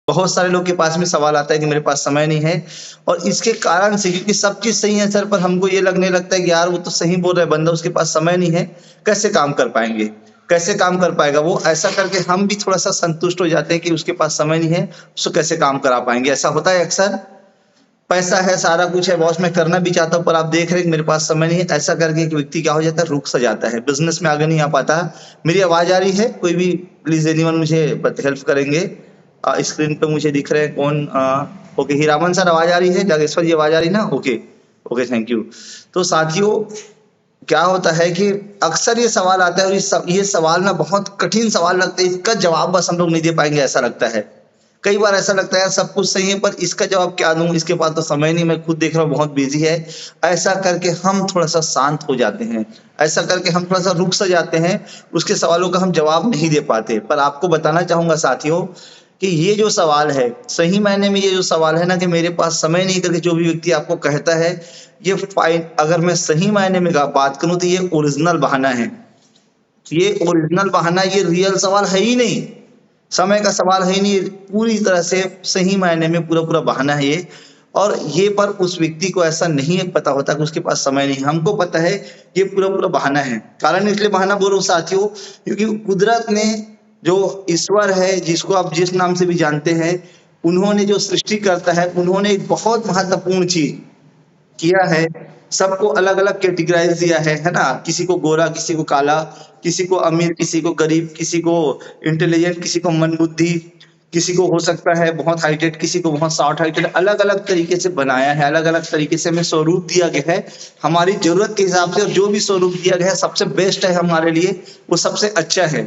बहुत सारे लोग के पास में सवाल आता है कि मेरे पास समय नहीं है, और इसके कारण से, क्योंकि सब चीज सही है सर, पर हमको ये लगने लगता है कि यार वो तो सही बोल रहा है बंदा, उसके पास समय नहीं है, कैसे काम कर पाएंगे, कैसे काम कर पाएगा वो, ऐसा करके हम भी थोड़ा सा संतुष्ट हो जाते हैं कि उसके पास समय नहीं है, उसको कैसे काम करा पाएंगे। ऐसा होता है अक्सर। पैसा है, सारा कुछ है बॉस, मैं करना भी चाहता हूँ, पर आप देख रहे हैं कि मेरे पास समय नहीं है, ऐसा करके एक व्यक्ति क्या हो जाता है, रुक सा जाता है, बिजनेस में आगे नहीं आ पाता। मेरी आवाज आ रही है? कोई भी प्लीज एनीवन मुझे हेल्प करेंगे। स्क्रीन पे मुझे दिख रहे हैं कौन। ओके, हीरामन सर आवाज आ रही है? जागेश्वर जी आवाज आ रही ना? Okay, okay, thank you. तो साथियों, क्या होता है कि अक्सर ये सवाल आता है, और ये सवाल ना बहुत कठिन सवाल लगता है, इसका जवाब बस हम लोग नहीं दे पाएंगे ऐसा लगता है। कई बार ऐसा लगता है यार सब कुछ सही है, पर इसका जवाब क्या दूं, इसके पास तो समय नहीं, मैं खुद देख रहा हूँ बहुत बिजी है। ऐसा करके हम थोड़ा सा शांत हो जाते हैं, ऐसा करके हम थोड़ा सा रुक सा जाते हैं, उसके सवालों का हम जवाब नहीं दे पाते। पर आपको बताना चाहूंगा साथियों कि ये जो सवाल है, सही मायने में ये जो सवाल है ना कि मेरे पास समय नहीं करके जो भी व्यक्ति आपको कहता है, ये फाइन, अगर मैं सही मायने में बात करूं तो ये ओरिजिनल बहाना है। ये ओरिजिनल बहाना, ये रियल सवाल है ही नहीं, समय का सवाल है ही नहीं, पूरी तरह से सही मायने में पूरा पूरा बहाना है ये। और ये पर उस व्यक्ति को ऐसा नहीं पता होता कि उसके पास समय नहीं, हमको पता है ये पूरा पूरा बहाना है। कारण इसलिए बहाना बोल रहा हूं साथियों, क्योंकि कुदरत ने, जो ईश्वर है, जिसको आप जिस नाम से भी जानते हैं, उन्होंने जो सृष्टि करता है, उन्होंने एक बहुत महत्वपूर्ण चीज किया है। सबको अलग अलग कैटेगराइज दिया है ना? किसी को गोरा, किसी को काला, किसी को अमीर, किसी को गरीब, किसी को इंटेलिजेंट, किसी को मंदबुद्धि, किसी को हो सकता है बहुत हाइटेड, किसी को बहुत शॉर्ट हाइटेड, अलग अलग तरीके से बनाया है, अलग अलग तरीके से हमें स्वरूप दिया गया है हमारी जरूरत के हिसाब से। और जो भी स्वरूप दिया गया है सबसे बेस्ट है हमारे लिए, वो सबसे अच्छा है।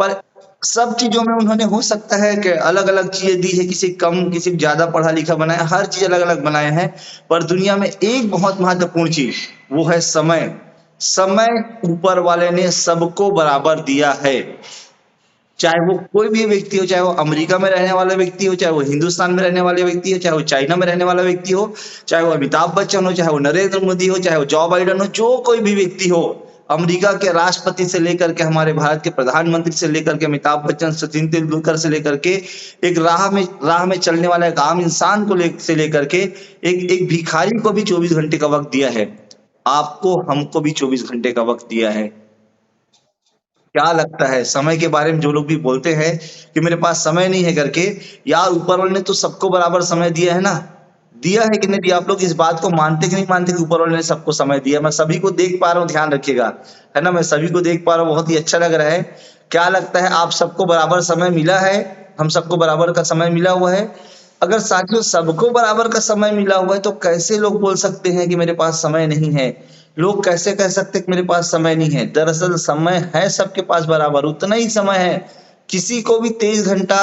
पर सब चीजों में उन्होंने हो सकता है कि अलग अलग चीजें दी है, किसी कम, किसी ज्यादा पढ़ा लिखा बनाया, हर चीज अलग अलग बनाया है। पर दुनिया में एक बहुत महत्वपूर्ण चीज, वो है समय। समय ऊपर वाले ने सबको बराबर दिया है, चाहे वो कोई भी व्यक्ति हो, चाहे वो अमेरिका में रहने वाला व्यक्ति हो, चाहे वो हिंदुस्तान में रहने वाले व्यक्ति हो, चाहे वो चाइना में रहने वाला व्यक्ति हो, चाहे वो अमिताभ बच्चन हो, चाहे वो नरेंद्र मोदी हो, चाहे वो जो बाइडन हो, जो कोई भी व्यक्ति हो, अमेरिका के राष्ट्रपति से लेकर के हमारे भारत के प्रधानमंत्री से लेकर के अमिताभ बच्चन, सचिन तेंदुलकर से लेकर के एक राह में चलने वाला एक आम इंसान को से लेकर के एक एक भिखारी को भी 24 घंटे का वक्त दिया है। आपको, हमको भी 24 घंटे का वक्त दिया है। क्या लगता है समय के बारे में जो लोग भी बोलते हैं कि मेरे पास समय नहीं है करके, यार ऊपर वाले ने तो सबको बराबर समय दिया है ना? दिया है कि नहीं दिया? आप लोग इस बात को मानते कि नहीं मानते कि ऊपर वाले ने सबको समय दिया? मैं सभी को देख पा रहा हूँ, ध्यान रखिएगा, है ना? मैं सभी को देख पा रहा हूँ, बहुत ही अच्छा लग रहा है। क्या लगता है, आप सबको बराबर समय मिला है? हम सबको बराबर का समय मिला हुआ है? अगर साथियों सबको बराबर का समय मिला हुआ है, तो कैसे लोग बोल सकते हैं कि मेरे पास समय नहीं है? लोग कैसे कह सकते हैं कि मेरे पास समय नहीं है? दरअसल समय है सबके पास बराबर, उतना ही समय है। किसी को भी 23 घंटा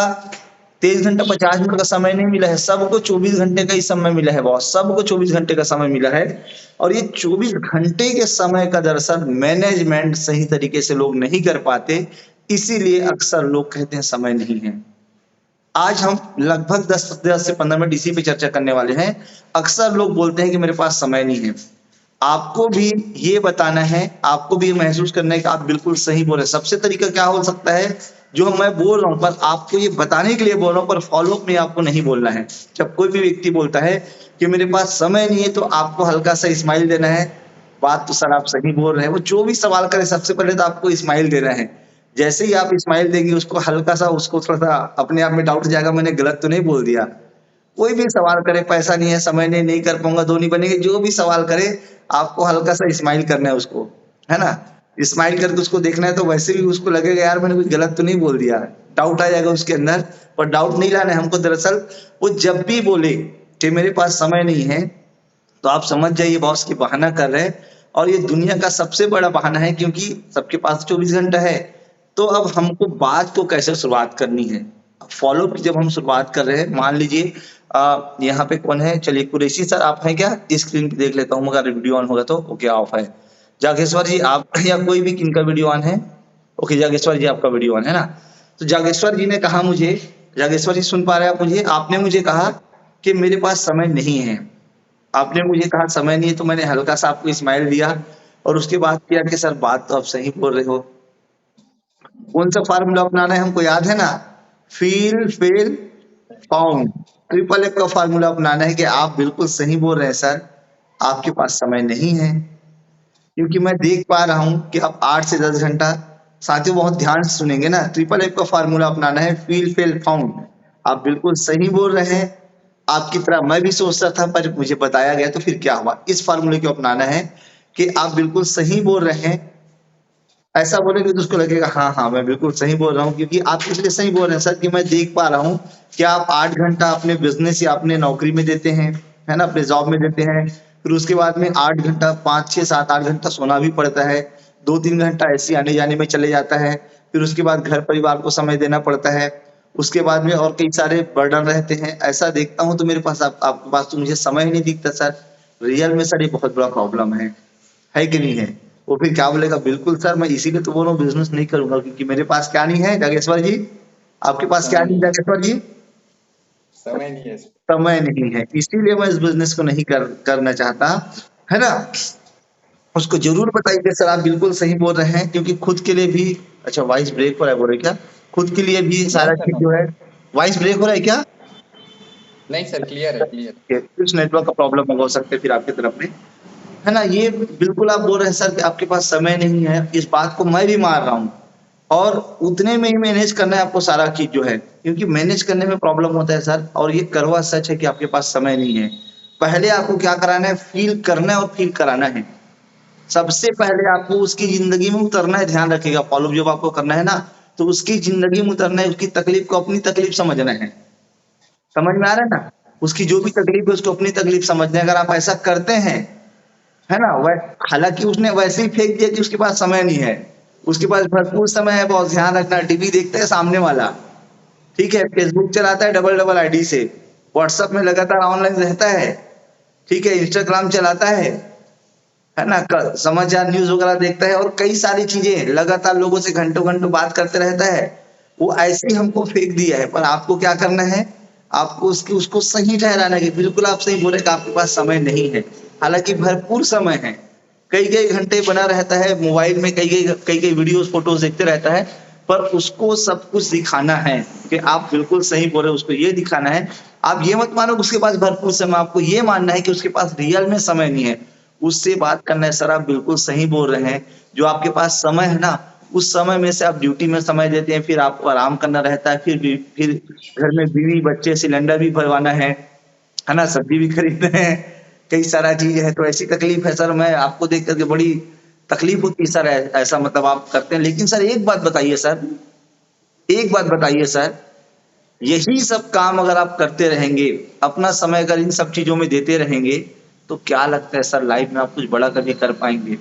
50 मिनट का समय नहीं मिला है, सबको 24 घंटे का ही समय मिला है बॉस, सबको 24 घंटे का समय मिला है। और ये 24 घंटे के समय का दरअसल मैनेजमेंट सही तरीके से लोग नहीं कर पाते, इसीलिए अक्सर लोग कहते हैं समय नहीं है। आज हम लगभग 10 से 15 मिनट इसी पे चर्चा करने वाले हैं। अक्सर लोग बोलते हैं कि मेरे पास समय नहीं है। आपको भी ये बताना है, आपको भी महसूस करना है कि आप बिल्कुल सही बोल रहे हैं। सबसे तरीका क्या हो सकता है, जो मैं बोल रहा हूं, पर आपको ये बताने के लिए बोल रहा हूं, पर फॉलो अप में आपको नहीं बोलना है। जब कोई भी व्यक्ति बोलता है कि मेरे पास समय नहीं है, तो आपको हल्का सा स्माइल देना है। बात तो सर आप सही बोल रहे हैं, वो जो भी सवाल करे सबसे पहले तो आपको स्माइल देना है। जैसे ही आप स्माइल देंगे, उसको हल्का सा, उसको थोड़ा सा अपने आप में डाउट जाएगा, मैंने गलत तो नहीं बोल दिया। कोई भी सवाल करे, पैसा नहीं है, समय नहीं, नहीं कर पाऊंगा, धोनी बनेंगे, जो भी सवाल करे, आपको हल्का सा स्माइल करना है उसको, है ना? स्माइल करके उसको देखना है, तो वैसे भी उसको लगेगा यार मैंने कुछ गलत तो नहीं बोल दिया, डाउट आ जाएगा उसके अंदर। पर डाउट नहीं लाना है हमको। दरअसल वो जब भी बोले कि मेरे पास समय नहीं है, तो आप समझ जाइए बॉस की बहाना कर रहे हैं। और ये दुनिया का सबसे बड़ा बहाना है, क्योंकि सबके पास 24 घंटा है। तो अब हमको बात को कैसे शुरुआत करनी है, फॉलो की जब हम शुरुआत कर रहे हैं, मान लीजिए यहाँ पे कौन है, चलिए कुरैशी सर आप हैं क्या? स्क्रीन पे देख लेता हूँ, मगर वीडियो ऑन होगा तो ओके, ऑफ है। जागेश्वर जी आप या कोई भी, किनका वीडियो ऑन है? ओके जागेश्वर जी आपका वीडियो ऑन है ना? तो जागेश्वर जी ने कहा मुझे, जागेश्वर जी सुन पा रहे हैं आप मुझे? आपने मुझे कहा कि मेरे पास समय नहीं है। आपने मुझे कहा समय नहीं है, तो मैंने हल्का सा आपको स्माइल दिया, और उसके बाद किया कि सर बात तो आप सही बोल रहे हो। कौन सा फार्मूला अपनाना है हमको याद है ना? Feel, fail, pound. Triple F का फार्मूला अपनाना है कि आप बिल्कुल सही बोल रहे हैं सर, आपके पास समय नहीं है, क्योंकि मैं देख पा रहा हूं कि आप 8 से 10 घंटा, साथियों बहुत ध्यान से सुनेंगे ना, ट्रिपल एफ का फार्मूला अपनाना है, फील फेल फाउंड। आप बिल्कुल सही बोल रहे हैं, आपकी तरह मैं भी सोचता था पर मुझे बताया गया तो फिर क्या हुआ, इस फार्मूले को अपनाना है कि आप बिल्कुल सही बोल रहे हैं। ऐसा बोलेंगे तो उसको लगेगा हाँ हाँ मैं बिल्कुल सही बोल रहा हूँ, क्योंकि आप इसलिए सही बोल रहे हैं सर कि मैं देख पा रहा हूँ कि आप 8 घंटा अपने बिजनेस या अपने नौकरी में देते हैं, है ना, अपने जॉब में देते हैं। फिर उसके बाद में 8 घंटा, 5 6 7 8 घंटा सोना भी पड़ता है, 2 3 घंटा ऐसे आने जाने में चले जाता है। फिर उसके बाद घर परिवार को समय देना पड़ता है। उसके बाद में और कई सारे बर्डन रहते हैं। ऐसा देखता हूँ तो मेरे पास आपके पास तो मुझे समय ही नहीं दिखता सर। रियल में सर ये बहुत बड़ा प्रॉब्लम है कि नहीं है? वो फिर क्या बोलेगा, बिल्कुल सर मैं इसीलिए तो बोल रहा हूँ बिजनेस नहीं करूंगा, क्योंकि मेरे पास क्या नहीं है जागेश्वर जी, आपके पास क्या समय नहीं नहीं है, जागेश्वर जी? समय नहीं है। समय नहीं है, इसीलिए मैं इस बिजनेस को नहीं करना चाहता, है ना। उसको जरूर बताइए सर, आप बिल्कुल सही बोल रहे हैं, क्योंकि खुद के लिए भी। अच्छा, वॉइस ब्रेक हो रहा है बोल रहे क्या? खुद के लिए भी नो सारा सर, चीज नो। जो है। वॉइस ब्रेक हो रहा है क्या? नहीं सर, क्लियर है, क्लियर। कुछ नेटवर्क का प्रॉब्लम हो सकता है फिर आपकी तरफ में, है ना। ये बिल्कुल आप बोल रहे हैं सर कि आपके पास समय नहीं है, इस बात को मैं भी मान रहा हूँ। और उतने में ही मैनेज करना है आपको सारा चीज जो है, क्योंकि मैनेज करने में प्रॉब्लम होता है सर। और ये करवा सच है कि आपके पास समय नहीं है। पहले आपको क्या कराना है, फील करना है और फील कराना है। सबसे पहले आपको उसकी जिंदगी में उतरना है, ध्यान रखिएगा, फॉलो जब आपको करना है ना, तो उसकी जिंदगी में उतरना है, उसकी तकलीफ को अपनी तकलीफ समझना है। समझ में आ रहा है ना? उसकी जो भी तकलीफ है उसको अपनी तकलीफ समझना है। अगर आप ऐसा करते हैं, है ना, वह हालांकि उसने वैसे ही फेंक दिया कि उसके पास समय नहीं है। उसके पास भरपूर समय है, बहुत ध्यान रखना। टीवी देखते हैं सामने वाला, ठीक है, फेसबुक चलाता है डबल डबल आईडी से, व्हाट्सएप में लगातार ऑनलाइन रहता है, ठीक है, इंस्टाग्राम चलाता है ना, समाचार न्यूज वगैरह देखता है, और कई सारी चीजें लगातार लोगों से घंटों घंटों बात करते रहता है। वो ऐसे ही हमको फेंक दिया है, पर आपको क्या करना है, आपको उसको सही ठहराना है कि बिल्कुल आप सही बोले कि आपके पास समय नहीं है। हालांकि भरपूर समय है, कई कई घंटे बना रहता है मोबाइल में, कई कई वीडियोस फोटोज देखते रहता है। पर उसको सब कुछ दिखाना है कि आप बिल्कुल सही बोले, उसको ये दिखाना है। आप ये मत मानो कि उसके पास भरपूर समय, आपको ये मानना है कि उसके पास रियल में समय नहीं है। उससे बात करना है सर, आप बिल्कुल सही बोल रहे हैं। जो आपके पास समय है ना, उस समय में से आप ड्यूटी में समय देते हैं, फिर आपको आराम करना रहता है, फिर घर में बीवी बच्चे, सिलेंडर भी भरवाना है ना, सब्जी भी खरीदना है, कई सारा चीज है। तो ऐसी तकलीफ है सर, मैं आपको देख करके बड़ी तकलीफ होती है सर। ऐसा मतलब आप करते हैं, लेकिन सर एक बात बताइए सर, एक बात बताइए सर, यही सब काम अगर आप करते रहेंगे, अपना समय अगर इन सब चीजों में देते रहेंगे, तो क्या लगता है सर लाइफ में आप कुछ बड़ा कभी कर पाएंगे?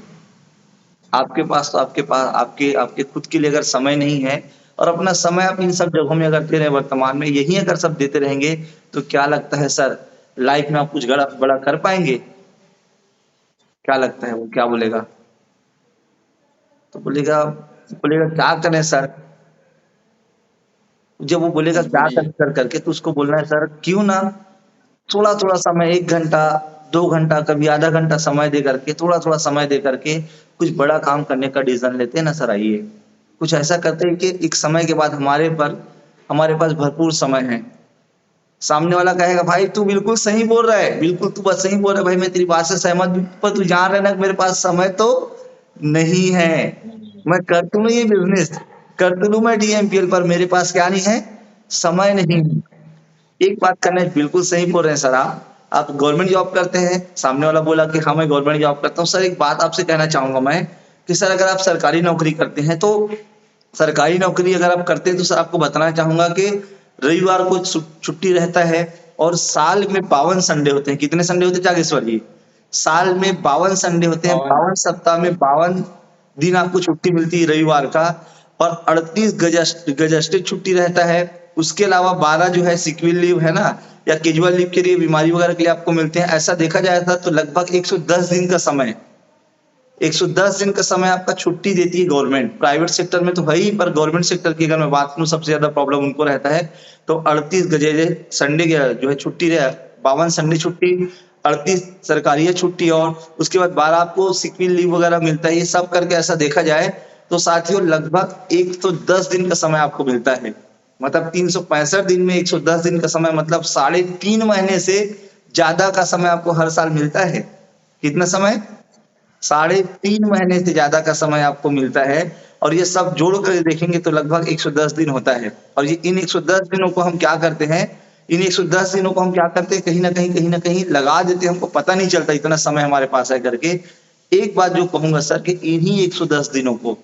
आपके पास तो आपके पास आपके आपके खुद के लिए अगर समय नहीं है, और अपना समय आप इन सब जगहों में अगर दे रहे हैं, वर्तमान में यही अगर सब देते रहेंगे, तो क्या लगता है सर लाइफ में आप कुछ बड़ा बड़ा कर पाएंगे? क्या लगता है, वो क्या बोलेगा? तो बोलेगा, बोलेगा क्या करें सर। जब वो बोलेगा जी क्या बोलिए। कर करके, तो उसको बोलना है सर क्यों ना थोड़ा थोड़ा समय, 1 घंटा 2 घंटा, कभी आधा घंटा समय दे करके, थोड़ा थोड़ा समय दे करके कुछ बड़ा काम करने का डिसीजन लेते हैं ना सर। आइए कुछ ऐसा करते हैं कि एक समय के बाद हमारे पास भरपूर समय है। सामने वाला कहेगा भाई तू बिल्कुल सही बोल रहा है, बिल्कुल तू बस सही बोल रहा है भाई, मैं तेरी बात से सहमत हूं, पर तू जान रहा है ना कि मेरे पास समय तो नहीं है। नहीं, मैं कर तो लूं ये बिजनेस, कर तो लूं मैं डीएमपीएल, पर मेरे पास क्या नहीं है, समय नहीं है। एक बात करना है, बिल्कुल सही बोल रहे हैं सर आप गवर्नमेंट जॉब करते हैं, सामने वाला बोला कि हाँ मैं गवर्नमेंट जॉब करता हूँ। सर एक बात आपसे कहना चाहूंगा मैं, कि सर अगर आप सरकारी नौकरी करते हैं, तो सरकारी नौकरी अगर आप करते हैं, तो सर आपको बताना चाहूंगा कि रविवार को छुट्टी रहता है, और साल में 52 संडे होते हैं। कितने संडे होते हैं जागेश्वर जी? साल में 52 संडे होते हैं, पावन। 52 सप्ताह में 52 दिन आपको छुट्टी मिलती है रविवार का। और 38 गजस्टेड छुट्टी रहता है। उसके अलावा 12 जो है सिक लीव, है ना, या कैजुअल लीव के लिए, बीमारी वगैरह के लिए आपको मिलते हैं। ऐसा देखा जाए था तो लगभग 110 दिन का समय, 110 दिन का समय आपका छुट्टी देती है गवर्नमेंट। प्राइवेट सेक्टर में तो है ही, पर गवर्नमेंट सेक्टर की अगर मैं बात करूं, सबसे ज्यादा प्रॉब्लम उनको रहता है। तो 38 गजे संडे जो है छुट्टी रहे, 52 संडे छुट्टी, 38 सरकारी है छुट्टी, और उसके बाद 12 आपको सिक लीव वगैरह मिलता है। ये सब करके ऐसा देखा जाए तो साथियों लगभग 110 दिन का समय आपको मिलता है। मतलब 365 दिन में 110 दिन का समय, मतलब 3.5 महीने से ज्यादा का समय आपको हर साल मिलता है। कितना समय? 3.5 महीने से ज्यादा का समय आपको मिलता है। और ये सब जोड़ कर देखेंगे तो लगभग 110 दिन होता है। और ये इन 110 दिनों को हम क्या करते हैं, इन 110 दिनों को हम क्या करते हैं, कहीं ना कहीं लगा देते हैं, हमको पता नहीं चलता इतना समय हमारे पास है करके। एक बात जो कहूंगा सर कि इन्हीं 110 दिनों को,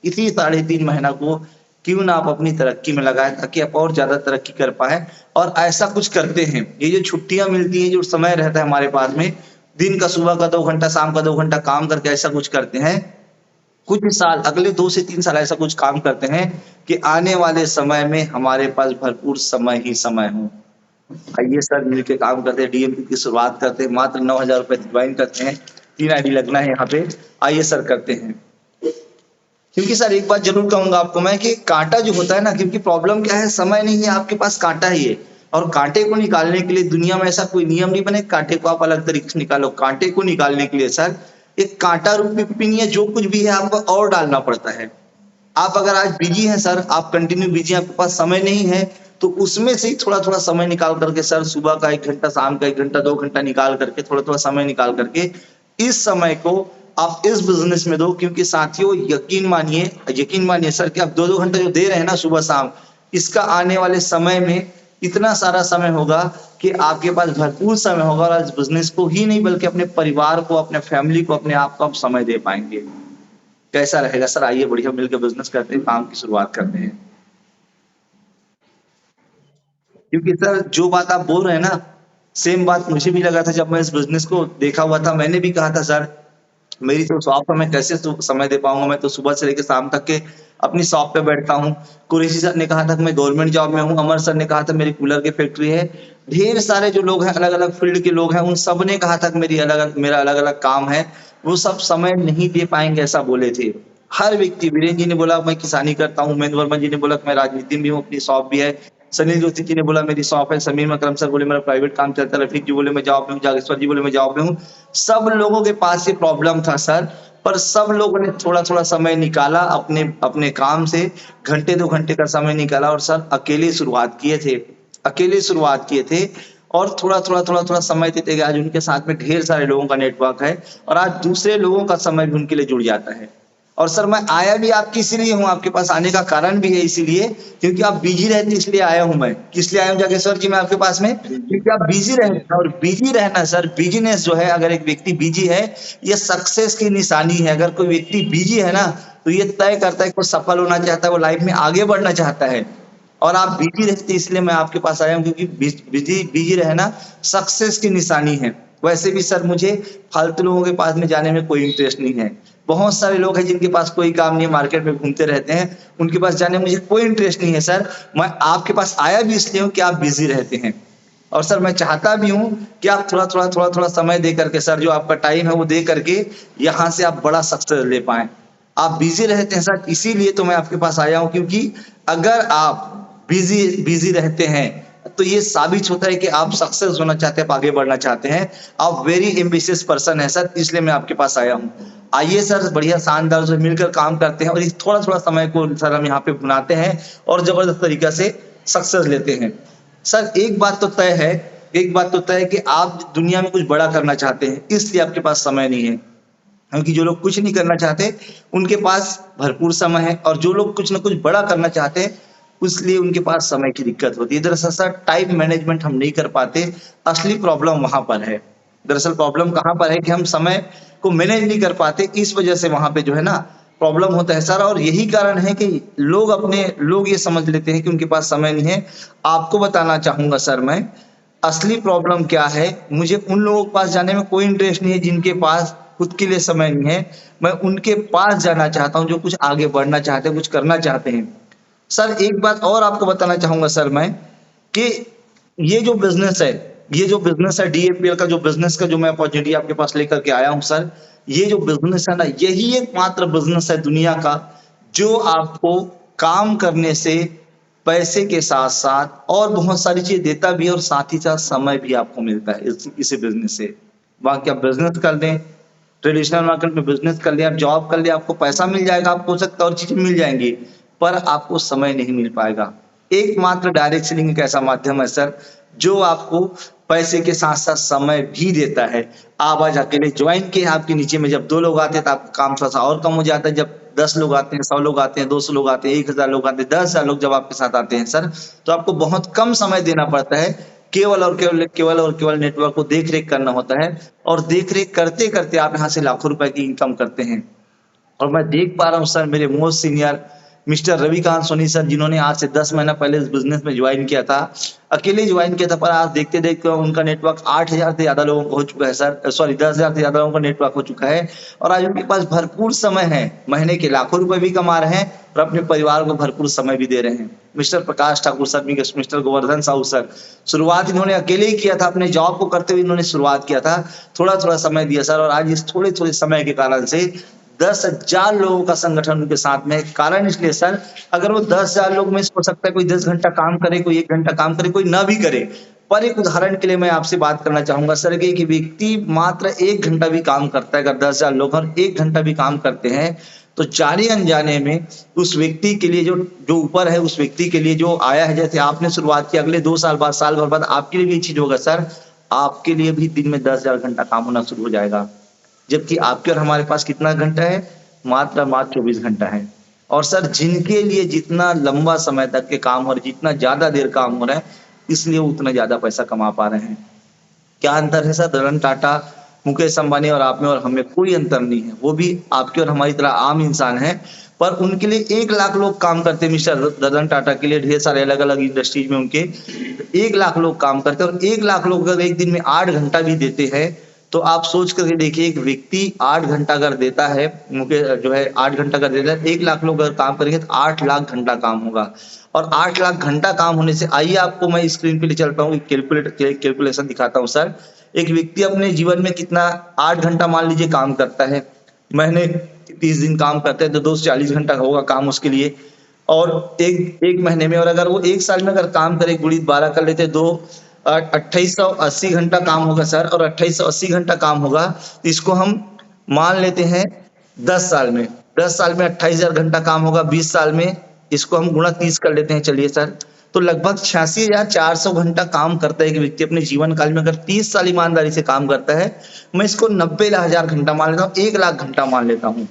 इसी 3.5 महीना को क्यों ना आप अपनी तरक्की में लगाएं, ताकि आप और ज्यादा तरक्की कर पाए। और ऐसा कुछ करते हैं, ये जो छुट्टियां मिलती है, जो समय रहता है हमारे पास में, दिन का सुबह का 2 घंटा, शाम का 2 घंटा काम करके ऐसा कुछ करते हैं, कुछ साल, अगले 2 से 3 साल ऐसा कुछ काम करते हैं कि आने वाले समय में हमारे पास भरपूर समय ही समय हो। आइए सर मिलके काम करते हैं, डीएमपी की शुरुआत करते हैं, मात्र 9,000 रुपए ज्वाइन करते हैं, 3 आईडी लगना है यहाँ पे। आइए सर करते हैं। क्योंकि सर एक बात जरूर कहूंगा आपको मैं कि कांटा जो होता है ना, क्योंकि प्रॉब्लम क्या है, समय नहीं है आपके पास, कांटा ही है। और कांटे को निकालने के लिए दुनिया में ऐसा कोई नियम नहीं बने कांटे को आप अलग तरीके से निकालो। कांटे को निकालने के लिए सर एक कांटा रूपी भी नहीं है, जो कुछ भी है आपको और डालना पड़ता है। आप अगर आज बिजी हैं सर, आप कंटिन्यू बिजी हैं, आपके पास समय नहीं है, तो उसमें से ही थोड़ा थोड़ा समय निकाल करके सर, सुबह का 1 घंटा, शाम का 1 घंटा, 2 घंटा निकाल करके, थोड़ा थोड़ा समय निकाल करके इस समय को आप इस बिजनेस में दो। क्योंकि साथियों यकीन मानिए सर कि आप 2-2 घंटे जो दे रहे हैं ना सुबह शाम, इसका आने वाले समय में इतना सारा समय होगा कि आपके पास भरपूर समय होगा, और इस बिजनेस को ही नहीं बल्कि अपने परिवार को, अपने फैमिली को, अपने आप को आप समय दे पाएंगे। कैसा रहेगा सर? आइए बढ़िया मिलकर बिजनेस करते हैं, काम की शुरुआत करते हैं। क्योंकि सर जो बात आप बोल रहे हैं ना, सेम बात मुझे भी लगा था जब मैं इस बिजनेस को देखा हुआ था। मैंने भी कहा था सर, मेरी तो शॉप पर मैं कैसे समय दे पाऊंगा, मैं तो सुबह से लेकर शाम तक के अपनी शॉप पे बैठता हूँ। कुरैशी सर ने कहा था कि मैं गवर्नमेंट जॉब में हूँ, अमर सर ने कहा था मेरी कूलर की फैक्ट्री है। ढेर सारे जो लोग हैं, अलग अलग फील्ड के लोग हैं, उन सब ने कहा था कि मेरा अलग अलग काम है, वो सब समय नहीं दे पाएंगे, ऐसा बोले थे। हर व्यक्ति, वीरेंद्र जी ने बोला मैं किसानी करता हूँ, उमेंद्र वर्मा जी ने बोला कि मैं राजनीति में हूँ, अपनी शॉप भी है, सनील जोशी जी ने बोला मेरी शॉप है, समीर मकरम सर बोले मेरा प्राइवेट काम चलता है, रफीक जी बोले मैं जॉब में हूँ, जागेश्वर जी बोले मैं जॉब में हूँ। सब लोगों के पास ये प्रॉब्लम था सर, पर सब लोगों ने थोड़ा थोड़ा समय निकाला अपने अपने काम से, 1-2 घंटे का समय निकाला, और सर अकेले शुरुआत किए थे। और थोड़ा थोड़ा समय देते गए, आज उनके साथ में ढेर सारे लोगों का नेटवर्क है, और आज दूसरे लोगों का समय भी उनके लिए जुड़ जाता है। और सर मैं आया भी आपके इसीलिए हूँ, आपके पास आने का कारण भी है इसीलिए, क्योंकि आप बिजी रहते इसलिए आया हूँ मैं। किस लिए आया हूँ जागेश्वर जी मैं आपके पास में? जी जी। क्योंकि आप बिजी रहते हैं, और बिजी रहना सर, बिजीनेस जो है, अगर एक व्यक्ति बिजी है, ये सक्सेस की निशानी है। अगर कोई व्यक्ति बिजी है ना, तो ये तय करता है कि वो सफल होना चाहता है, वो लाइफ में आगे बढ़ना चाहता है। और आप बिजी रहते इसलिए मैं आपके पास आया हूँ, क्योंकि बिजी बिजी रहना सक्सेस की निशानी है। वैसे भी सर मुझे फालतू लोगों के पास में जाने में कोई इंटरेस्ट नहीं है। बहुत सारे लोग हैं जिनके पास कोई काम नहीं है, मार्केट में घूमते रहते हैं, उनके पास जाने में मुझे कोई इंटरेस्ट नहीं है सर। मैं आपके पास आया भी इसलिए हूँ कि आप बिजी रहते हैं। और सर मैं चाहता भी हूँ कि आप थोड़ा थोड़ा समय दे करके सर, जो आपका टाइम है वो दे करके यहाँ से आप बड़ा सक्सेस ले पाएं। आप बिजी रहते हैं सर, इसीलिए तो मैं आपके पास आया हूँ, क्योंकि अगर आप बिजी बिजी रहते हैं तो ये साबित होता है कि आप सक्सेस होना चाहते हैं, आप आगे बढ़ना चाहते हैं, आप वेरी एम्बिशियस पर्सन है सर, इसलिए मैं आपके पास आया हूँ। आइए सर बढ़िया शानदार से मिलकर काम करते हैं, और इस थोड़ा थोड़ा समय को सर हम यहाँ पे बनाते हैं, और जबरदस्त तरीका से सक्सेस लेते हैं। सर एक बात तो तय है कि आप दुनिया में कुछ बड़ा करना चाहते हैं, इसलिए आपके पास समय नहीं है। क्योंकि जो लोग कुछ नहीं करना चाहते उनके पास भरपूर समय है, और जो लोग कुछ ना कुछ बड़ा करना चाहते हैं उसलिए उनके पास समय की दिक्कत होती है। दरअसल सर टाइम मैनेजमेंट हम नहीं कर पाते, असली प्रॉब्लम वहां पर है। दरअसल प्रॉब्लम कहाँ पर है कि हम समय को मैनेज नहीं कर पाते, इस वजह से वहां पे जो है ना प्रॉब्लम होता है सर। और यही कारण है कि लोग ये समझ लेते हैं कि उनके पास समय नहीं है। आपको बताना चाहूंगा सर मैं, असली प्रॉब्लम क्या है, मुझे उन लोगों के पास जाने में कोई इंटरेस्ट नहीं है जिनके पास खुद के लिए समय नहीं है। मैं उनके पास जाना चाहता हूं जो कुछ आगे बढ़ना चाहते हैं, कुछ करना चाहते हैं। सर एक बात और आपको बताना चाहूंगा सर मैं, कि ये जो बिजनेस है, डीएपीएल का जो बिजनेस का जो मैं अपॉर्चुनिटी आपके पास लेकर के आया हूं सर, ये जो बिजनेस है ना, यही एकमात्र बिजनेस है दुनिया का जो आपको काम करने से पैसे के साथ साथ और बहुत सारी चीज देता भी है, और साथ ही साथ समय भी आपको मिलता है इसी बिजनेस से। बाकी आप बिजनेस कर लें, ट्रेडिशनल मार्केट में बिजनेस कर लिया, आप जॉब कर लिया, आपको पैसा मिल जाएगा, आपको हो सकता है और चीजें मिल जाएंगी, पर आपको समय नहीं मिल पाएगा। एकमात्र डायरेक्ट सेलिंग एक ऐसा माध्यम है सर जो आपको पैसे के साथ साथ समय भी देता है। आप आज अकेले ज्वाइन किए, आपके नीचे में जब 2 लोग आते हैं तो आपका काम थोड़ा सा और कम हो जाता है। जब 10 लोग आते हैं, 100 लोग आते हैं, 200 लोग आते हैं, 1000 लोग आते हैं, 10,000 लोग जब आपके साथ आते हैं सर, तो आपको बहुत कम समय देना पड़ता है। केवल नेटवर्क को देख रेख करना होता है, और देख रेख करते करते आप यहाँ से लाखों रुपए की इनकम करते हैं। और मैं देख पा रहा हूँ सर, मेरे most senior mister Ravikant Soni sir, जिन्होंने आज से 10 महीना पहले इस बिजनेस में ज्वाइन किया था, अकेले ज्वाइन किया था, पर आज देखते देखते उनका नेटवर्क 8,000 से ज्यादा लोगों को हो चुका है सर, सॉरी 10,000 से ज्यादा लोगों का नेटवर्क हो चुका है। और आज उनके पास भरपूर समय है, महीने के लाखों रुपए भी कमा रहे हैं और अपने परिवार को भरपूर समय भी दे रहे हैं। Mister Prakash Thakur sir, mister Govardhan Sahu sir, शुरुआत इन्होंने अकेले ही किया था, अपने जॉब को करते हुए इन्होंने शुरुआत किया था, थोड़ा थोड़ा समय दिया सर, और आज इस थोड़े थोड़े समय के कारण से 10,000 लोगों का संगठन उनके साथ में है। कारण इसलिए सर, अगर वो 10,000 लोग में हो सकता है कोई 10 घंटा काम करे, कोई 1 घंटा काम करे, कोई ना भी करे, पर एक उदाहरण के लिए मैं आपसे बात करना चाहूंगा सर कि एक व्यक्ति मात्र 1 घंटा भी काम करता है, अगर 10,000 लोग और 1 घंटा भी काम करते हैं, तो जाने अनजाने में उस व्यक्ति के लिए जो ऊपर है, उस व्यक्ति के लिए जो आया है, जैसे आपने शुरुआत की, अगले 2 साल बाद, साल भर बाद आपके लिए भी चीज होगा सर, आपके लिए भी दिन में 10,000 घंटा काम होना शुरू हो जाएगा। जबकि आपके और हमारे पास कितना घंटा है? मात्र 24 घंटा है। और सर, जिनके लिए जितना लंबा समय तक के काम हो रहे, जितना ज्यादा देर काम हो रहा है, इसलिए उतना ज्यादा पैसा कमा पा रहे हैं। क्या अंतर है सर? रतन टाटा, मुकेश अंबानी और आप में और हमें कोई अंतर नहीं है। वो भी आपके और हमारी तरह आम इंसान है, पर उनके लिए 1 लाख लोग काम करते हैं। मिस्टर रतन टाटा के लिए ढेर सारे अलग अलग इंडस्ट्रीज में उनके 1 लाख लोग काम करते हैं, और 1 लाख लोग अगर एक दिन में 8 घंटा भी देते हैं, तो आप सोच करके देखिए, एक व्यक्ति 8 घंटा अगर देता है, जो है 8 घंटा अगर देता है, 1 लाख लोग अगर काम करेंगे तो 8 लाख घंटा काम होगा। और 8 लाख घंटा काम होने से, आइए आपको मैं स्क्रीन पे ले चलता हूँ, कैलकुलेशन दिखाता हूँ सर। एक व्यक्ति अपने जीवन में कितना 8 घंटा मान लीजिए काम करता है, महीने 30 दिन काम करते हैं, तो 240 घंटा होगा काम उसके लिए। और एक महीने में, और अगर वो 1 साल में अगर काम करे, गुणित 12 कर लेते, 2880 घंटा काम होगा सर। और 2880 घंटा काम होगा, तो इसको हम मान लेते हैं 10 साल में। 10 साल में 28,000 घंटा काम होगा, 20 साल में इसको हम गुणा 30 कर लेते हैं, चलिए सर। तो लगभग 86,400 घंटा काम करता है एक व्यक्ति अपने जीवन काल में। अगर 30 साल ईमानदारी से काम करता है, मैं इसको 90,000 घंटा मान लेता हूँ, 1 लाख घंटा मान लेता हूँ।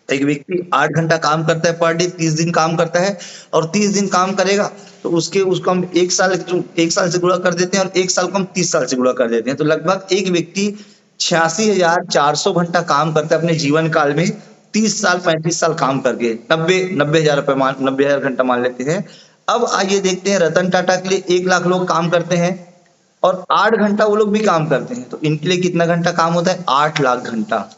एक व्यक्ति 8 घंटा काम करता है पर डे, 30 दिन काम करता है, और 30 दिन काम करेगा तो उसको हम 1 साल से गुणा कर देते हैं, और 1 साल को हम 30 साल से गुणा कर देते हैं। तो लगभग एक व्यक्ति 86,400 घंटा काम करता है अपने जीवन काल में, 30 साल 35 साल काम करके 90,000 घंटा मान लेते हैं। अब आइए देखते हैं, रतन टाटा के लिए 1 लाख लोग काम करते हैं और 8 घंटा वो लोग भी काम करते हैं, तो इनके लिए कितना घंटा काम होता है? 8 लाख घंटा।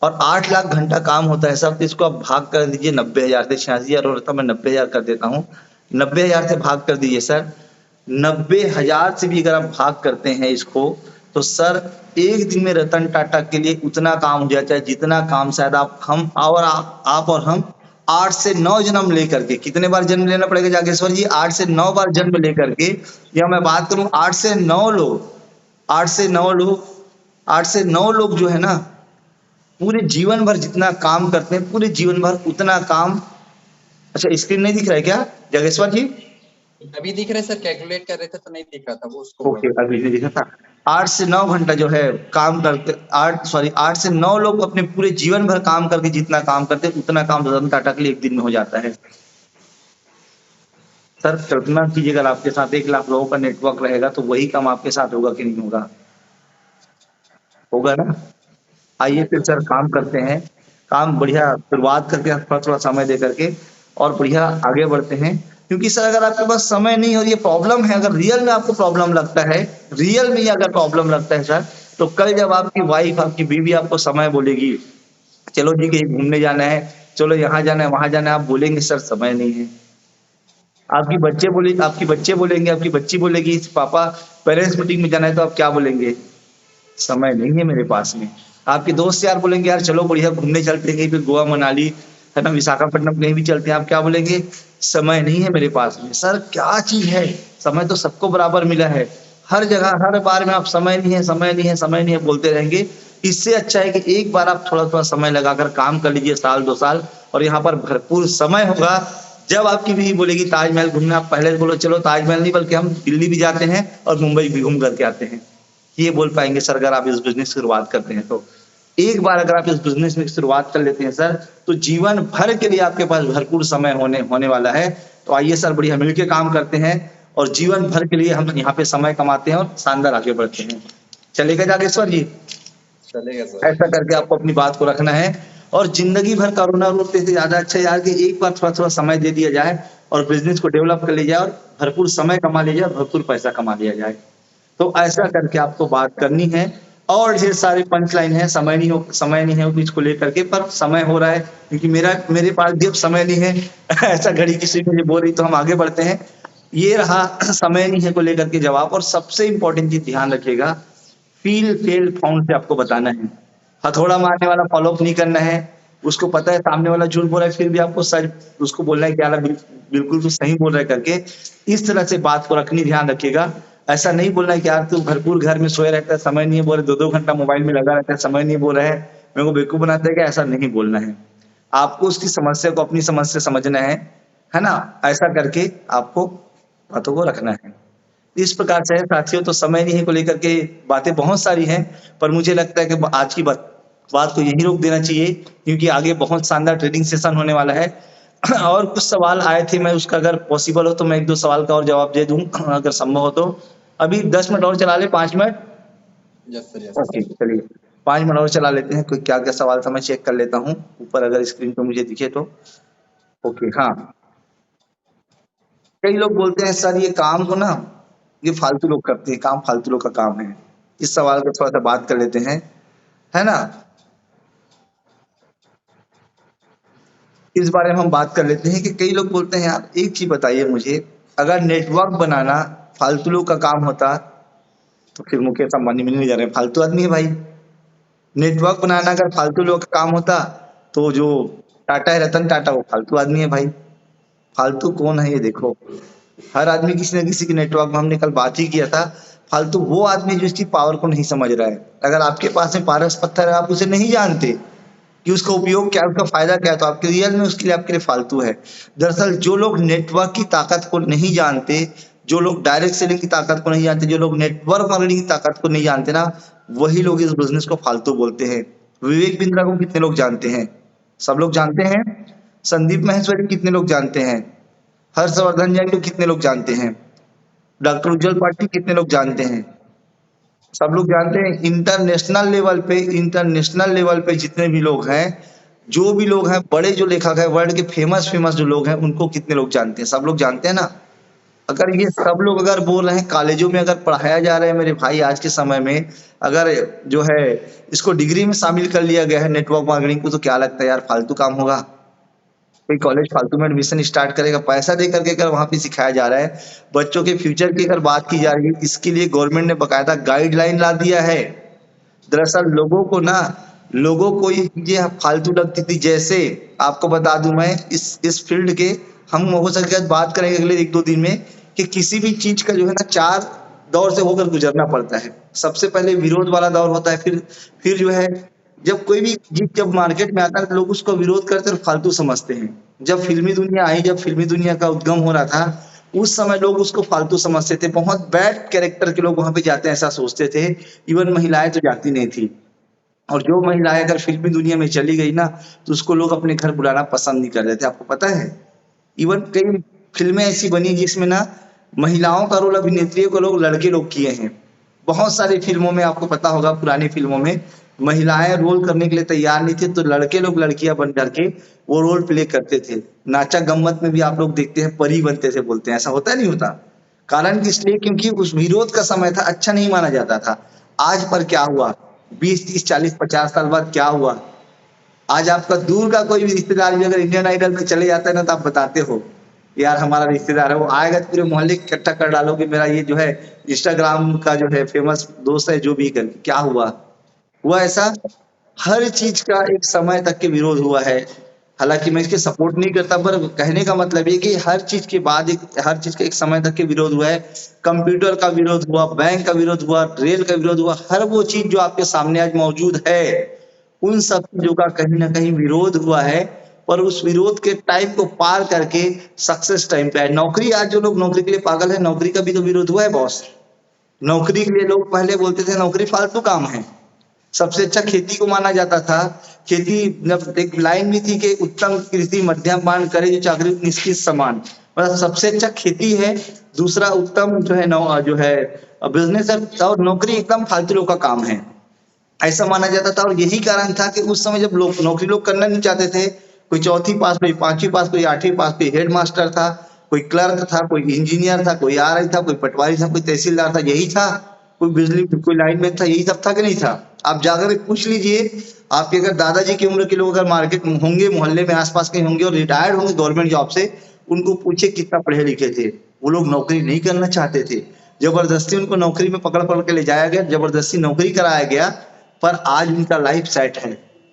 और 8 लाख घंटा काम होता है सर, तो इसको आप भाग कर दीजिए 90,000 से। 86,000 हो रहा था, मैं 90,000 कर देता हूँ। 90,000 से भाग कर दीजिए सर। 90,000 से भी अगर आप भाग करते हैं इसको, तो सर एक दिन में रतन टाटा के लिए उतना काम हो जाता है जितना काम शायद आप और हम 8 से 9 जन्म लेकर के, कितने बार जन्म लेना पड़ेगा जागेश्वर जी? 8 से 9 बार जन्म लेकर के, या मैं बात करूं 8 से 9 लोग जो है ना, पूरे जीवन भर जितना काम करते हैं, पूरे जीवन भर उतना काम। अच्छा, स्क्रीन नहीं दिख रहा है क्या जागेश्वर जी? अभी दिख रहा है सर, कैलकुलेट कर रहे थे तो नहीं दिख रहा था वो, उसको ओके, अभी नहीं दिखा था। 8 से 9 घंटा जो है काम करते, 8 से 9 लोग अपने पूरे जीवन भर काम करके जितना काम करते हैं, उतना काम रतन टाटा के लिए एक दिन में हो जाता है। सर कल्पना कीजिए, अगर आपके साथ 1 लाख लोगों का नेटवर्क रहेगा, तो वही काम आपके साथ होगा कि नहीं होगा? होगा ना? आइए फिर सर काम करते हैं, काम बढ़िया शुरुआत करके थोड़ा समय दे करके, और बढ़िया आगे बढ़ते हैं। क्योंकि सर अगर आपके पास समय नहीं हो, ये प्रॉब्लम है, अगर रियल में आपको प्रॉब्लम लगता है, रियल में अगर प्रॉब्लम लगता है सर, तो कल जब आपकी वाइफ, आपकी बीवी आपको समय बोलेगी, चलो जी कहीं घूमने जाना है, चलो यहाँ जाना है, वहां जाना है, आप बोलेंगे सर समय नहीं है। आपकी बच्ची बोलेगी पापा पेरेंट्स मीटिंग में जाना है, तो आप क्या बोलेंगे? समय नहीं है मेरे पास में। आपके दोस्त यार बोलेंगे यार चलो बढ़िया घूमने चलते हैं, कहीं पे गोवा मनाली है ना, विशाखापट्टनम कहीं भी चलते हैं, आप क्या बोलेंगे? समय नहीं है मेरे पास में। सर क्या चीज है, समय तो सबको बराबर मिला है, हर जगह हर बार में आप समय नहीं है बोलते रहेंगे। इससे अच्छा है कि एक बार आप थोड़ा थोड़ा समय लगाकर काम कर लीजिए, साल 2 साल, और यहाँ पर भरपूर समय होगा। जब आपकी बीवी बोलेगी ताजमहल घूमना, आप पहले बोलो चलो ताजमहल नहीं बल्कि हम दिल्ली भी जाते हैं और मुंबई भी घूम करके आते हैं। ये बोल पाएंगे सर अगर आप इस बिजनेस की शुरुआत करते हैं तो। एक बार अगर आप इस बिजनेस में शुरुआत कर लेते हैं सर, तो जीवन भर के लिए आपके पास भरपूर समय होने होने वाला है। तो आइए सर बढ़िया मिलके काम करते हैं और जीवन भर के लिए हम यहाँ पे समय कमाते हैं और शानदार आगे बढ़ते हैं। चलेगा जागेश्वर जी? चलेगा सर। ऐसा करके आपको अपनी बात को रखना है और जिंदगी भर कोरोना रोकते से ज्यादा अच्छा यार कि एक बार थोड़ा थोड़ा समय दे दिया जाए और बिजनेस को डेवलप कर लिया जाए और भरपूर समय कमा लिया जाए, भरपूर पैसा कमा लिया जाए। तो ऐसा करके आपको बात करनी है और ढेर सारे पंच लाइन है, समय नहीं है उस चीज को लेकर के, पर समय हो रहा है क्योंकि मेरे पास भी अब समय नहीं है ऐसा घड़ी किसी मुझे बोल रही तो हम आगे बढ़ते हैं। ये रहा समय नहीं है को लेकर के जवाब। और सबसे इंपॉर्टेंट चीज ध्यान रखिएगा, फील फेल फाउंड से आपको बताना है। हथौड़ा मारने वाला फॉलोअप नहीं करना है। उसको पता है सामने वाला झूठ बोल रहा है, फिर भी आपको सच उसको बोलना है कि यार बिल्कुल तू सही बोल रहा है करके। इस तरह से बात को रखनी, ध्यान रखिएगा। ऐसा नहीं बोलना है कि यार तू भरपूर घर में सोए रहता है, समय नहीं है, बोल रहे 2-2 घंटा मोबाइल में लगा रहता है, समय नहीं बोल रहा है, मेरे को बेवकूफ बनाता है, कि ऐसा नहीं बोलना है। आपको उसकी समस्या को अपनी समस्या समझना है ना? ऐसा करके आपको बातों को रखना है। इस प्रकार से है साथियों। तो समय नहीं है को लेकर के बातें बहुत सारी हैं, पर मुझे लगता है कि आज की बात को यहीं रोक देना चाहिए क्योंकि आगे बहुत शानदार ट्रेडिंग सेशन होने वाला है। और कुछ सवाल आए थे, मैं उसका अगर पॉसिबल हो तो मैं 1-2 सवाल का और जवाब दे दूं अगर संभव हो तो। अभी 10 मिनट और चला ले, 5 minute? Yes sir, yes okay sir. चलिए 5 मिनट और चला लेते हैं। कोई क्या क्या सवाल था मैं चेक कर लेता हूँ ऊपर अगर स्क्रीन पे मुझे दिखे तो। ओके हाँ, कई लोग बोलते हैं सर ये काम को ना ये फालतू लोग करते हैं, काम फालतू लोग का काम है। इस सवाल को थोड़ा सा बात कर लेते हैं, है ना? इस बारे में हम बात कर लेते हैं कि कई लोग बोलते हैं यार एक चीज बताइए मुझे, अगर नेटवर्क बनाना फालतू लोग का काम होता तो फिर मुकेश अंबानी मिलने जा रहे हैं, फालतू आदमी है भाई। नेटवर्क बनाना अगर फालतू लोग का काम होता तो जो टाटा है, रतन टाटा, वो फालतू आदमी है भाई। फालतू कौन है ये देखो, हर आदमी किसी न किसी के नेटवर्क में, हमने कल बात ही किया था। फालतू वो आदमी जो इसकी पावर को नहीं समझ रहा है। अगर आपके पास में पारस पत्थर है, आप उसे नहीं जानते कि उसका उपयोग क्या, उसका फायदा क्या है, तो आपके रियल में उसके लिए आपके लिए फालतू है। दरअसल जो लोग नेटवर्क की ताकत को नहीं जानते, जो लोग डायरेक्ट सेलिंग की ताकत को नहीं जानते, जो लोग नेटवर्क मार्केटिंग की ताकत को नहीं जानते ना, वही लोग इस बिजनेस को फालतू बोलते हैं। विवेक बिंद्रा को कितने लोग जानते हैं? सब लोग जानते हैं। संदीप माहेश्वरी कितने लोग जानते हैं? हर्षवर्धन जैन को कितने लोग जानते हैं? डॉक्टर उज्जवल पाटिल कितने लोग जानते हैं? सब लोग जानते हैं। इंटरनेशनल लेवल पे जितने भी लोग हैं, जो भी लोग हैं, बड़े जो लेखक है, वर्ल्ड के फेमस जो लोग हैं, उनको कितने लोग जानते हैं? सब लोग जानते हैं ना। अगर ये सब लोग अगर बोल रहे हैं, कॉलेजों में अगर पढ़ाया जा रहा है मेरे भाई आज के समय में, अगर जो है इसको डिग्री में शामिल कर लिया गया है नेटवर्क मार्केटिंग को, तो क्या लगता है यार फालतू काम होगा? कोई कॉलेज फालतू में एडमिशन स्टार्ट करेगा? पैसा दे करके अगर वहां पे सिखाया जा रहा है, बच्चों के फ्यूचर की अगर बात की जा रही है, इसके लिए गवर्नमेंट ने बकायदा गाइडलाइन ला दिया है। दरअसल लोगों को ये चीजें फालतू लगती थी। जैसे आपको बता दूं मैं, इस फील्ड के हम हो सके बात करेंगे अगले 1-2 दिन में कि किसी भी चीज का जो है ना 4 दौर से होकर गुजरना पड़ता है। सबसे पहले विरोध वाला दौर होता है, फिर जो है जब कोई भी चीज जब मार्केट में आता है तो लोग उसको विरोध करते और फालतू समझते हैं। जब फिल्मी दुनिया आई, जब फिल्मी दुनिया का उद्गम हो रहा था, उस समय लोग उसको फालतू समझते थे। बहुत बैड कैरेक्टर के लोग वहां पे जाते हैं ऐसा सोचते थे। इवन महिलाएं तो जाती नहीं थी। और जो महिलाएं अगर फिल्मी दुनिया में चली गई ना, तो उसको लोग अपने घर बुलाना पसंद नहीं कर रहे थे। आपको पता है इवन कई फिल्में ऐसी बनी जिसमें ना महिलाओं का रोल अभिनेत्रियों को लड़के लोग किए हैं। बहुत सारी फिल्मों में आपको पता होगा, पुरानी फिल्मों में महिलाएं रोल करने के लिए तैयार नहीं थी, तो लड़के लोग लड़कियां बन करके वो रोल प्ले करते थे। नाचा गम्मत में भी आप लोग देखते हैं परी बनते थे, बोलते हैं। ऐसा होता है नहीं होता? कारण इसलिए क्योंकि उस विरोध का समय था, अच्छा नहीं माना जाता था। आज पर क्या हुआ, 20-30-40-50 साल बाद क्या हुआ? आज आपका दूर का कोई भी रिश्तेदार भी अगर इंडियन आइडल में चले जाता है ना, तो आप बताते हो यार हमारा रिश्तेदार है, वो आएगा तो पूरे मोहल्ले इकट्ठा कर डालोगे, मेरा ये जो है इंस्टाग्राम का जो है फेमस दोस्त है, जो भी कर क्या हुआ ऐसा। हर चीज का एक समय तक के विरोध हुआ है। हालांकि मैं इसके सपोर्ट नहीं करता, पर कहने का मतलब ये कि हर चीज के बाद हर चीज का एक समय तक के विरोध हुआ है। कंप्यूटर का विरोध हुआ, बैंक का विरोध हुआ, रेल का विरोध हुआ। हर वो चीज जो आपके सामने आज मौजूद है, उन सब चीजों का कहीं ना कहीं विरोध हुआ है। पर उस विरोध के टाइम को पार करके सक्सेस टाइम पे आए। नौकरी, आज जो लोग नौकरी के लिए पागल है, नौकरी का भी तो विरोध हुआ है बॉस। नौकरी के लिए लोग पहले बोलते थे नौकरी फालतू काम है। सबसे अच्छा खेती को माना जाता था। खेती, जब एक लाइन भी थी कि उत्तम कृषि मध्यम बाण करे जो चाकरी निष्कित समान, मतलब सबसे अच्छा खेती है, दूसरा उत्तम जो है जो है बिजनेस है, और नौकरी एकदम फालतू लोग का काम है, ऐसा माना जाता था। और यही कारण था कि उस समय जब लोग नौकरी लोग करना नहीं चाहते थे, कोई चौथी पास, कोई पांचवी पास, कोई आठवीं पास, कोई हेड मास्टर था, कोई क्लर्क था, कोई इंजीनियर था, कोई आरआई था, कोई पटवारी था, कोई तहसीलदार था, यही था, कोई बिजली कोई लाइनमैन था, यही सब था कि नहीं था। आप जाकर पूछ लीजिए, आपके अगर दादाजी की उम्र के लोग अगर मार्केट में होंगे, मोहल्ले में आसपास के होंगे और रिटायर्ड होंगे गवर्नमेंट जॉब से, उनको पूछे कितना पढ़े लिखे थे। वो लोग नौकरी नहीं करना चाहते थे, जबरदस्ती उनको नौकरी में पकड़ पकड़ के ले जाया गया, जबरदस्ती नौकरी कराया गया, पर आज उनका लाइफ सेट है।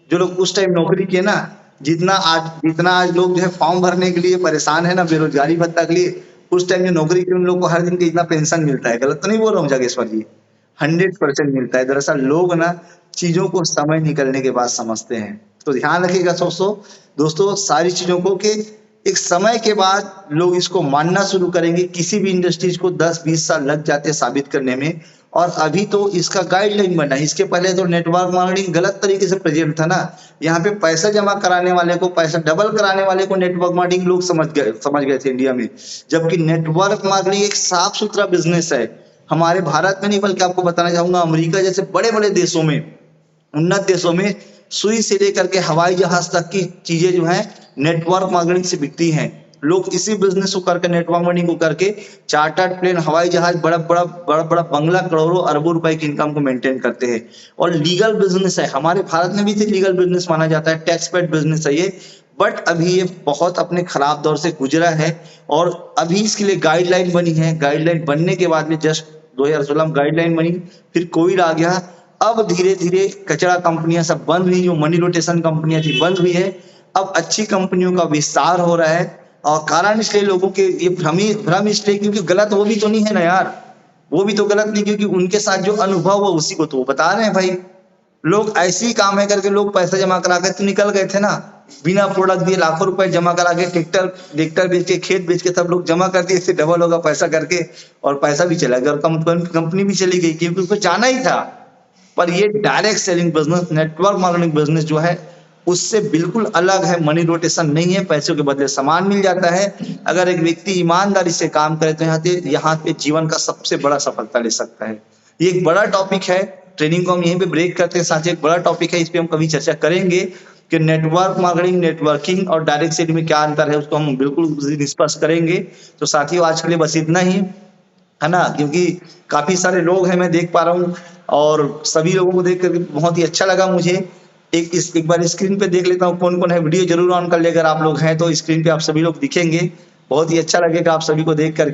जो लोग उस टाइम नौकरी किए ना, जितना आज लोग जो है फॉर्म भरने के लिए परेशान है ना बेरोजगारी भत्ता के लिए, उस टाइम जो नौकरी की उन लोगों को हर दिन का इतना पेंशन मिलता है। गलत तो नहीं बोल रहा हूँ जागेश्वर जी? 100% मिलता है। दरअसल लोग ना चीजों को समय निकलने के बाद समझते हैं। तो ध्यान रखिएगा दोस्तों सारी चीजों को, कि एक समय के बाद लोग इसको मानना शुरू करेंगे। किसी भी इंडस्ट्रीज को 10-20 साल लग जाते हैं साबित करने में, और अभी तो इसका गाइडलाइन बना है। इसके पहले तो नेटवर्क मार्केटिंग गलत तरीके से प्रेजेंट था ना। यहाँ पे पैसा जमा कराने वाले को, पैसा डबल कराने वाले को नेटवर्क मार्केटिंग लोग समझ गए थे इंडिया में, जबकि नेटवर्क मार्केटिंग एक साफ सुथरा बिजनेस है। हमारे भारत में नहीं, बल्कि आपको बताना चाहूंगा अमेरिका जैसे बड़े बड़े देशों में, उन्नत देशों में, सुई से लेकर के हवाई जहाज तक की चीजें जो है नेटवर्क मार्केटिंग से बिकती हैं। लोग इसी बिजनेस को करके, नेटवर्क मार्केटिंग को करके, चार्टर्ड प्लेन, हवाई जहाज, बड़ा बड़ा बंगला, करोड़ों अरबों रुपए की इनकम को मेंटेन करते हैं। और लीगल बिजनेस है, हमारे भारत में भी इसे लीगल बिजनेस माना जाता है, टैक्स पेड बिजनेस है ये। बट अभी ये बहुत अपने खराब दौर से गुजरा है, और अभी इसके लिए गाइडलाइन बनी है। गाइडलाइन बनने के बाद में जस्ट 2016 में गाइडलाइन बनी, फिर कोविड आ गया। अब धीरे धीरे कचरा कंपनियां सब बंद हुई, जो मनी रोटेशन कंपनियां थी बंद हुई है। अब अच्छी कंपनियों का विस्तार हो रहा है, और कारण इसलिए लोगों के ये भ्रम इसलिए क्योंकि गलत वो भी तो नहीं है ना यार, वो भी तो गलत नहीं, क्योंकि उनके साथ जो अनुभव है उसी को तो वो बता रहे हैं भाई। लोग ऐसे ही काम है करके लोग पैसा जमा करा के तो निकल गए थे ना, बिना प्रोडक्ट दिए लाखों रुपए जमा करा के, ट्रैक्टर बेच के, खेत बेच के सब लोग जमा कर दिए, इससे डबल होगा पैसा करके, और पैसा भी चला गया, और कंपनी भी चली गई, क्योंकि उसको जाना ही था। पर ये direct selling business, network marketing business जो है, उससे बिल्कुल अलग है। मनी रोटेशन नहीं है, पैसों के बदले सामान मिल जाता है। अगर एक व्यक्ति ईमानदारी से काम करे तो यहाँ पे जीवन का सबसे बड़ा सफलता ले सकता है। ये एक बड़ा टॉपिक है, ट्रेनिंग को हम यहीं पे ब्रेक करते हैं। साथ ही एक बड़ा टॉपिक है, इस पे हम कभी चर्चा करेंगे कि नेटवर्क मार्केटिंग, नेटवर्किंग और डायरेक्ट सेलिंग में क्या अंतर है, उसको हम बिल्कुल स्पष्ट करेंगे। तो साथियों आज के लिए बस इतना ही है ना, क्योंकि काफी सारे लोग हैं मैं देख पा रहा हूँ, और सभी लोगों को देख करके बहुत ही अच्छा लगा मुझे। एक बार स्क्रीन पे देख लेता हूँ कौन कौन है, वीडियो जरूर ऑन कर ले, अगर आप लोग हैं तो स्क्रीन पे आप सभी लोग दिखेंगे, बहुत ही अच्छा लगेगा आप सभी को देख करके।